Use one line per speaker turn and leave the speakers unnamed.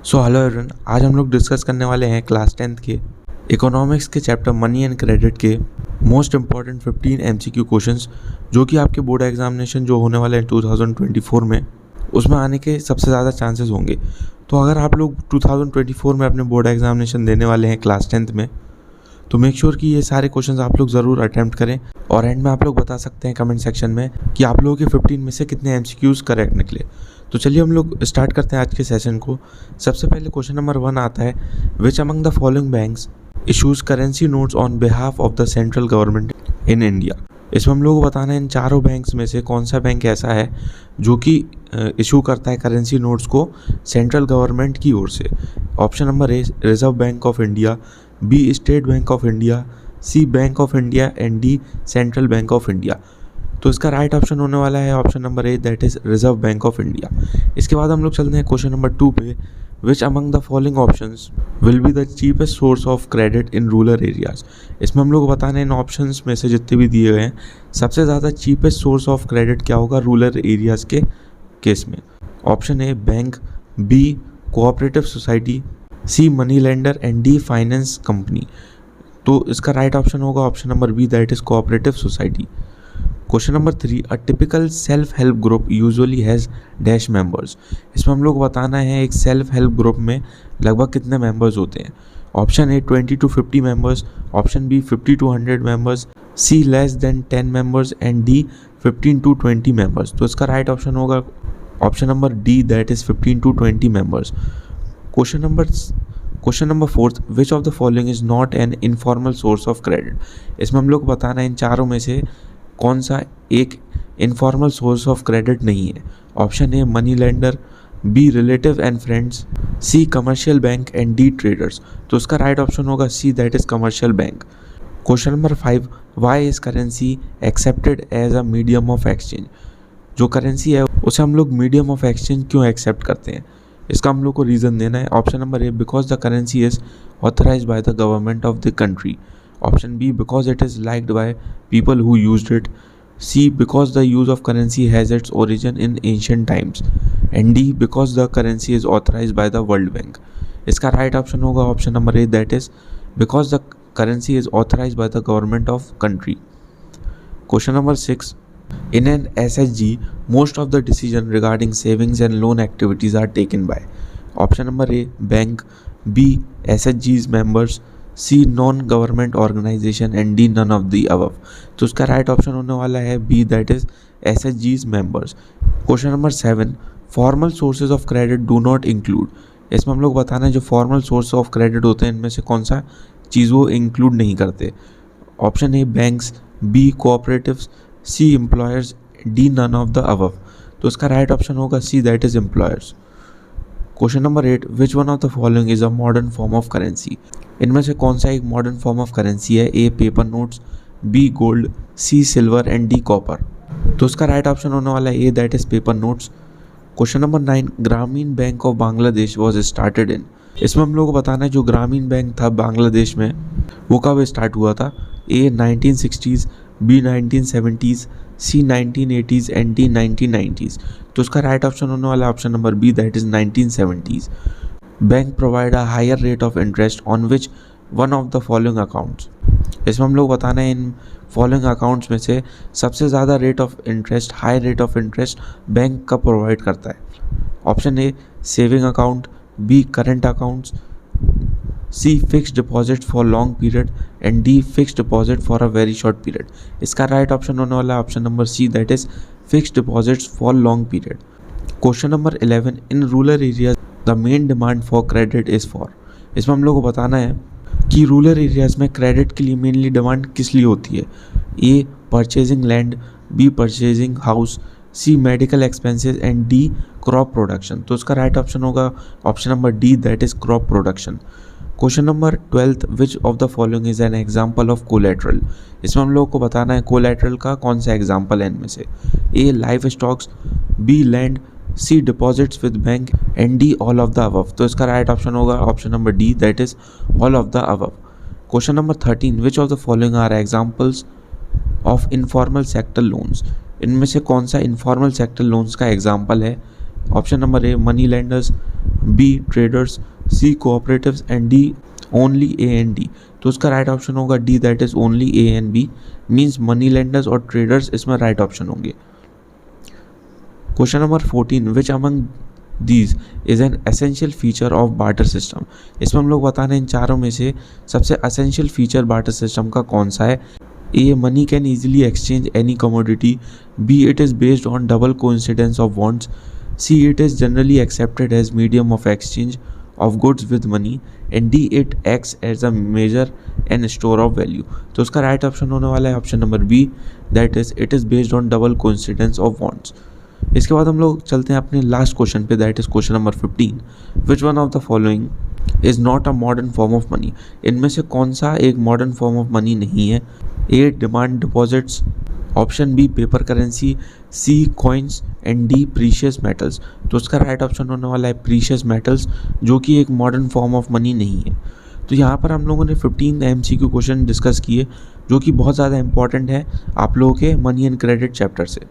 So hello everyone, आज हम लोग डिस्कस करने वाले हैं क्लास 10th के इकोनॉमिक्स के चैप्टर मनी एंड क्रेडिट के मोस्ट इंपॉर्टेंट 15 एमसीक्यू क्वेश्चंस जो कि आपके बोर्ड एग्जामिनेशन जो होने वाले हैं 2024 में उसमें आने के सबसे ज़्यादा चांसेस होंगे। तो अगर आप लोग 2024 में अपने बोर्ड एग्जामिनेशन देने वाले हैं क्लास 10th में, तो मेक श्योर कि ये सारे क्वेश्चंस आप लोग ज़रूर अटैम्प्ट करें और एंड में आप लोग बता सकते हैं कमेंट सेक्शन में कि आप लोगों के 15 में से कितने एमसीक्यूज़ करेक्ट निकले। तो चलिए हम लोग स्टार्ट करते हैं आज के सेशन को। सबसे पहले क्वेश्चन नंबर 1 आता है, which among the following banks issues currency notes on behalf of the central government in India. इसमें हम लोग को बताना है इन चारों बैंक्स में से कौन सा बैंक ऐसा है जो कि इशू करता है करेंसी नोट्स को सेंट्रल गवर्नमेंट की ओर से। Option number A Reserve Bank of India, B State Bank of India, C Bank of India and D Central Bank of India. तो इसका राइट ऑप्शन होने वाला है option number A, that is Reserve Bank of India. इसके बाद हम लोग चलते हैं क्वेश्चन नंबर 2 पे, which among the following options will be the cheapest source of credit in rural areas. इसमें हम लोग को बताना है इन ऑप्शंस में से जितने भी दिए गए हैं सबसे ज़्यादा चीपेस्ट सोर्स ऑफ क्रेडिट क्या होगा रूरल एरियाज के केस में। Option A bank, B cooperative society, C money lender and D finance company. तो इसका राइट ऑप्शन होगा option number B, that is cooperative society. Question number 3, a typical self help group usually has dash members. इसमें हम लोग को बताना है एक सेल्फ हेल्प ग्रुप में लगभग कितने मेंबर्स होते हैं। Option A 20 to 50 members, option B 50 to 100 members, C less than 10 members and D 15 to 20 members. तो इसका राइट ऑप्शन होगा option number D, that is 15 to 20 members. Question number 4, which of the following is not an informal source of credit. इसमें हम लोग को बताना है इन चारों में से कौन सा एक इनफॉर्मल सोर्स ऑफ क्रेडिट नहीं है। Option A money lender, B relative and friends, C commercial bank and D traders. तो इसका राइट ऑप्शन होगा C, that is commercial bank. Question number 5, why is currency accepted as a medium of exchange. जो currency है उसे हम लोग medium of exchange क्यों accept करते हैं, इसका हम लोग को रीज़न देना है। Option number A, because the currency is authorised by the government of the country. Option B, because it is liked by people who used it. C, because the use of currency has its origin in ancient times. And D, because the currency is authorized by the World Bank. इसका right option होगा option number A, that is because the currency is authorised by the government of country. Question number 6, in an SHG, most of the decision regarding savings and loan activities are taken by. Option number A, bank, B, SHG's members, C non government organisation and D none of the above. तो उसका right option होने वाला है B, that is SHG's members. Question number 7, formal sources of credit do not include. इसमें हम लोग बताना है जो फॉर्मल सोर्स ऑफ क्रेडिट होते हैं इनमें से कौन सा चीज़ वो इंक्लूड नहीं करते। Option A banks, B cooperatives, C employers, D none of the above. तो इसका राइट ऑप्शन होगा C, that is employers. Question number 8, which one of the following is a modern form of currency. इनमें से कौन सा एक modern form of currency है। A paper notes, B gold, C silver and D copper. तो उसका right option होने वाला है A, that is paper notes. Question number 9, Grameen bank of Bangladesh was started in. इसमें हम लोग को बताना है जो ग्रामीण बैंक था बांग्लादेश में वो कब स्टार्ट हुआ था। A 1960s, B 1970s, C 1980s and D 1990s। तो उसका राइट ऑप्शन होने वाला है option number B, that is 1970s। Bank provide a higher rate of interest on which one of the following accounts. इसमें हम लोग बताना है इन फॉलोइंग अकाउंट्स में से सबसे ज़्यादा rate of interest, high rate of interest bank का प्रोवाइड करता है। Option A saving account, B current accounts, C fixed deposit for long period and D fixed deposit for a very short period. इसका right option होने वाला है option number C, that is fixed deposits for long period. Question number 11, in rural areas the main demand for credit is for. इसमें हम लोग को बताना है कि रूरल एरियाज़ में क्रेडिट के लिए मेनली डिमांड किस लिए होती है। A purchasing land, B purchasing house, C medical expenses and D crop production. तो उसका राइट ऑप्शन होगा option number D, that is crop production. Question number 12, which of the following is an example of collateral. इसमें हम लोग को बताना है collateral का कौन सा एग्जाम्पल है इनमें से। A life stocks, B land, C deposits with bank and D all of the above. तो इसका राइट ऑप्शन होगा option number D, that is all of the above. Question number 13, which of the following are examples of informal sector loans. इनमें से कौन सा informal sector loans का example है। Option number A money lenders, B traders, C cooperatives and D only A and D. तो उसका right option होगा D, that is only A and B, means money lenders और traders इसमें right option होंगे। Question number 14, which among these is an essential feature of barter system. इसमें हम लोग बता रहे हैं इन चारों में से सबसे एसेंशियल फीचर बार्टर सिस्टम का कौन सा है। A money can easily exchange any commodity, B it is based on double coincidence of bonds, C it is generally accepted as medium of exchange of goods with money, and D it acts as a measure and store of value. तो उसका right option होने वाला है option number B, that is it is based on double coincidence of bonds. इसके बाद हम लोग चलते हैं अपने लास्ट क्वेश्चन पे, that is question number 15, which one of the following is not a modern form of money. इनमें से कौन सा एक मॉडर्न फॉर्म ऑफ मनी नहीं है। A demand deposits, option B paper currency, C coins and D precious metals. तो उसका right option होने वाला है प्रीशियस मेटल्स, जो कि एक मॉडर्न फॉर्म ऑफ मनी नहीं है। तो यहाँ पर हम लोगों ने 15 MCQ क्वेश्चन डिस्कस किए जो कि बहुत ज़्यादा इंपॉर्टेंट है आप लोगों के मनी एंड क्रेडिट चैप्टर से।